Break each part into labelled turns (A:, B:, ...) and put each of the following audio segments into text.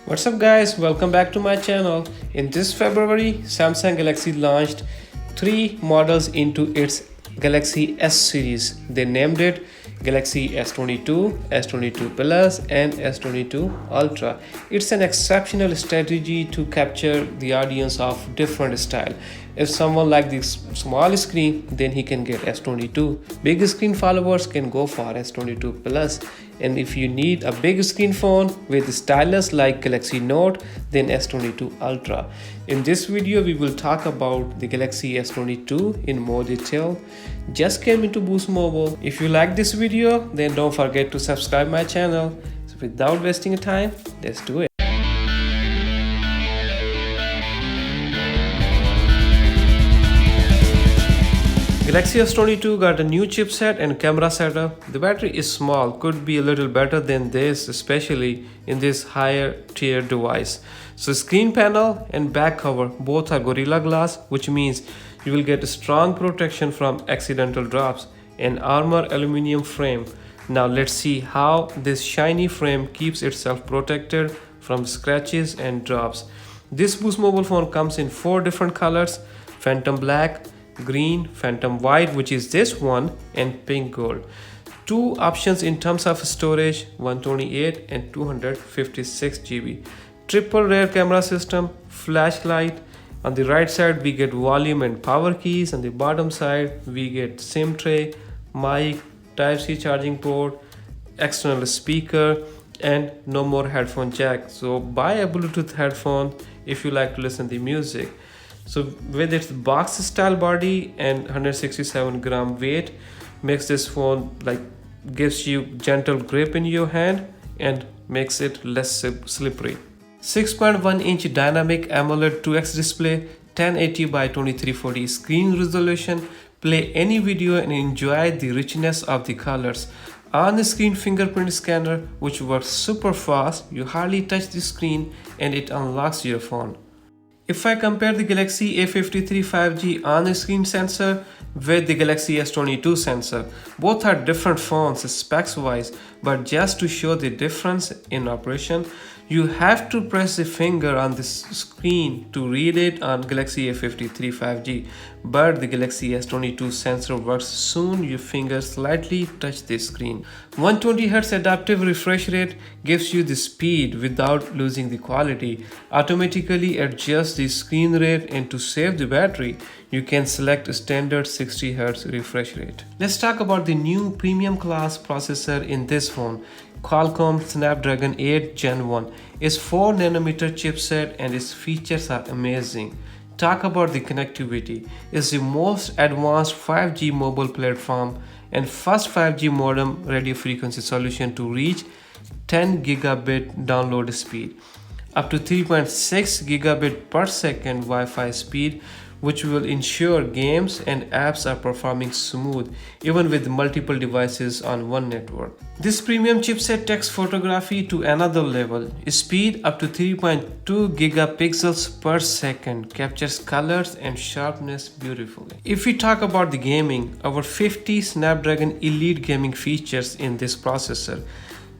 A: What's up guys, welcome back to my channel. In this February, Samsung Galaxy launched 3 models into its Galaxy S series. They named it Galaxy S22, S22 Plus and S22 Ultra. It's an exceptional strategy to capture the audience of different style. If someone like this small screen, then he can get S22. Big screen followers can go for S22 Plus. And if you need a big screen phone with stylus like Galaxy Note, then S22 Ultra. In this video, we will talk about the Galaxy S22 in more detail. Just came into Boost Mobile. If you like this video, then don't forget to subscribe my channel. So without wasting time, let's do it. Galaxy S22 got a new chipset and camera setup. The battery is small, could be a little better than this, especially in this higher tier device. So screen panel and back cover both are Gorilla Glass, which means you will get a strong protection from accidental drops and armor aluminum frame. Now let's see how this shiny frame keeps itself protected from scratches and drops. This Boost Mobile phone comes in 4 different colors: Phantom Black, Green, Phantom White, which is this one, and Pink Gold. 2 options in terms of storage, 128 and 256 GB. Triple rear camera system, flashlight. On the right side we get volume and power keys. On the bottom side we get SIM tray, mic, Type-C charging port, external speaker, and no more headphone jack. So buy a Bluetooth headphone if you like to listen to music. So with its box style body and 167 gram weight, makes this phone gives you gentle grip in your hand and makes it less slippery. 6.1 inch dynamic AMOLED 2x display, 1080 by 2340 screen resolution. Play any video and enjoy the richness of the colors. On the screen fingerprint scanner, which works super fast. You hardly touch the screen and it unlocks your phone. If I compare the Galaxy A53 5G on-screen sensor with the Galaxy S22 sensor, both are different phones specs wise, but just to show the difference in operation, you have to press the finger on this screen to read it on Galaxy A53 5G, but the Galaxy S22 sensor works soon your finger slightly touch the screen. 120Hz adaptive refresh rate gives you the speed without losing the quality. Automatically adjust the screen rate, and to save the battery, you can select a standard 60Hz refresh rate. Let's talk about the new premium class processor in this phone. Qualcomm Snapdragon 8 Gen 1 is 4nm chipset and its features are amazing. Talk about the connectivity. It's the most advanced 5G mobile platform and first 5G modem radio frequency solution to reach 10 gigabit download speed, up to 3.6 gigabit per second Wi-Fi speed, which will ensure games and apps are performing smooth even with multiple devices on one network. This premium chipset takes photography to another level. Speed up to 3.2 gigapixels per second, captures colors and sharpness beautifully. If we talk about the gaming, over 50 Snapdragon Elite gaming features in this processor,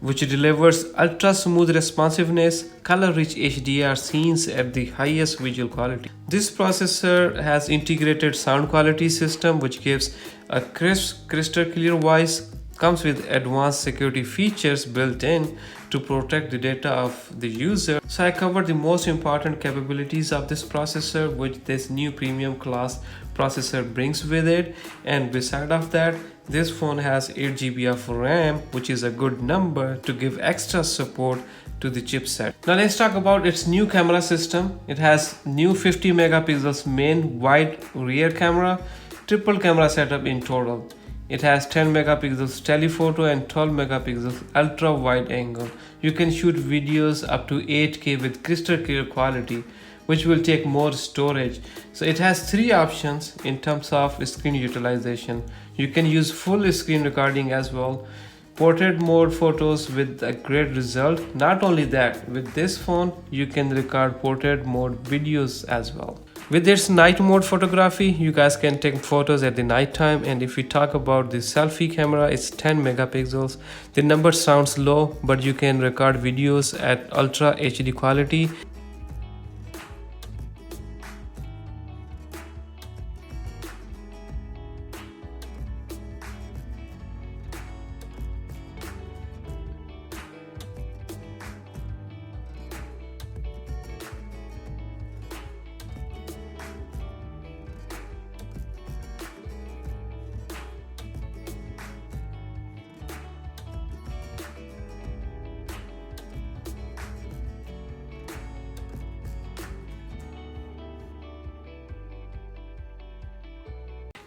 A: which delivers ultra smooth responsiveness, color-rich HDR scenes at the highest visual quality. This processor has integrated sound quality system which gives a crisp, crystal clear voice, comes with advanced security features built in to protect the data of the user. So I covered the most important capabilities of this processor, which this new premium class processor brings with it, and beside of that, this phone has 8GB of RAM, which is a good number to give extra support to the chipset. Now let's talk about its new camera system. It has new 50 megapixels main wide rear camera, triple camera setup in total. It has 10 megapixels telephoto and 12 megapixels ultra wide angle. You can shoot videos up to 8K with crystal clear quality, which will take more storage. So it has 3 options in terms of screen utilization. You can use full screen recording as well. Portrait mode photos with a great result. Not only that, with this phone you can record portrait mode videos as well. With its night mode photography, you guys can take photos at the night time. And if we talk about the selfie camera, it's 10 megapixels. The number sounds low, but you can record videos at ultra HD quality.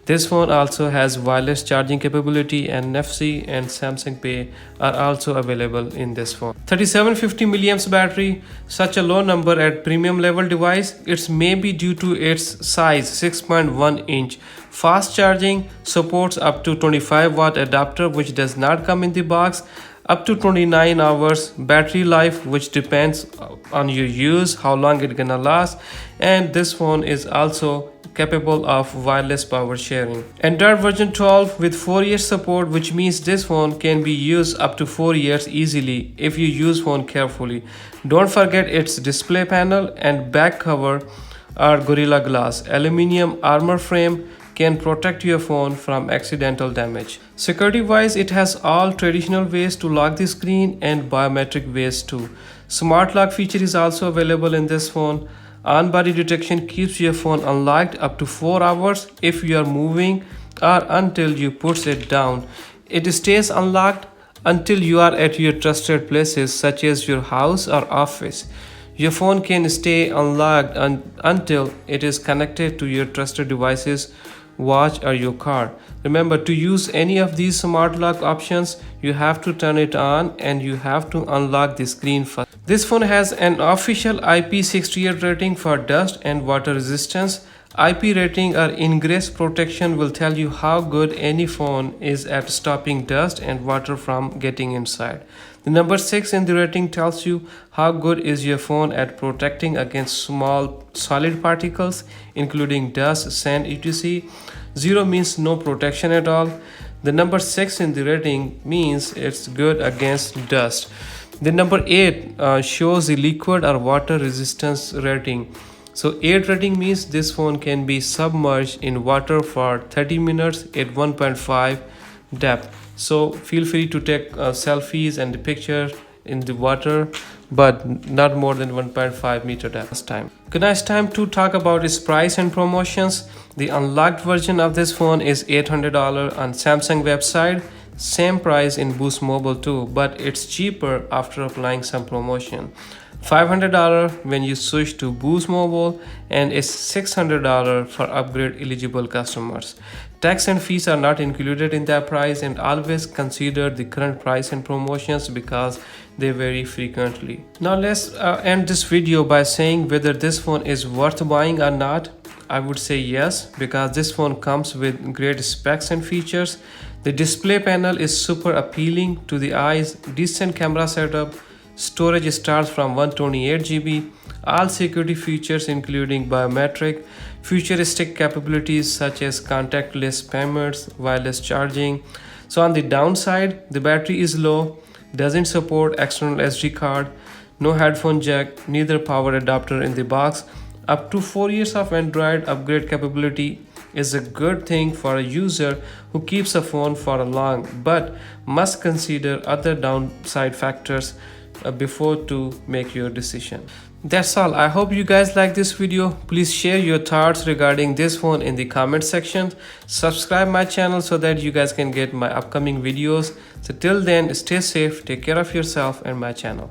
A: This phone also has wireless charging capability, and NFC and Samsung Pay are also available in this phone. 3750 milliamps battery, such a low number at premium level device. It's maybe due to its size, 6.1 inch. Fast charging, supports up to 25-watt adapter which does not come in the box. Up to 29 hours battery life, which depends on your use, how long it's gonna last. And this phone is also capable of wireless power sharing. Android version 12 with 4 years support, which means this phone can be used up to 4 years easily if you use phone carefully. Don't forget its display panel and back cover are Gorilla Glass. Aluminium armor frame can protect your phone from accidental damage. Security wise, it has all traditional ways to lock the screen and biometric ways too. Smart lock feature is also available in this phone. On-body detection keeps your phone unlocked up to 4 hours if you are moving or until you put it down. It stays unlocked until you are at your trusted places such as your house or office. Your phone can stay unlocked until it is connected to your trusted devices, watch or your car. Remember, to use any of these smart lock options, you have to turn it on and you have to unlock the screen first. This phone has an official IP68 rating for dust and water resistance. IP rating or ingress protection will tell you how good any phone is at stopping dust and water from getting inside. The number 6 in the rating tells you how good is your phone at protecting against small solid particles including dust, sand, etc. 0 means no protection at all. The number 6 in the rating means it's good against dust. The number 8 shows the liquid or water resistance rating. So 8 rating means this phone can be submerged in water for 30 minutes at 1.5 depth. So feel free to take selfies and the picture in the water, but not more than 1.5 meter depth time. Okay, now it's time to talk about its price and promotions. The unlocked version of this phone is $800 on Samsung website. Same price in Boost Mobile too, but it's cheaper after applying some promotion. $500 when you switch to Boost Mobile, and it's $600 for upgrade eligible customers. Tax and fees are not included in that price, and always consider the current price and promotions because they vary frequently. Now let's end this video by saying whether this phone is worth buying or not. I would say yes, because this phone comes with great specs and features. The display panel is super appealing to the eyes, decent camera setup, storage starts from 128 GB, all security features including biometric, futuristic capabilities such as contactless payments, wireless charging. So on the downside, the battery is low, doesn't support external SD card, no headphone jack, neither power adapter in the box. Up to 4 years of Android upgrade capability is a good thing for a user who keeps a phone for a long, but must consider other downside factors before to make your decision. That's all. I hope you guys like this video. Please share your thoughts regarding this phone in the comment section. Subscribe my channel so that you guys can get my upcoming videos. So till then, stay safe, take care of yourself and my channel.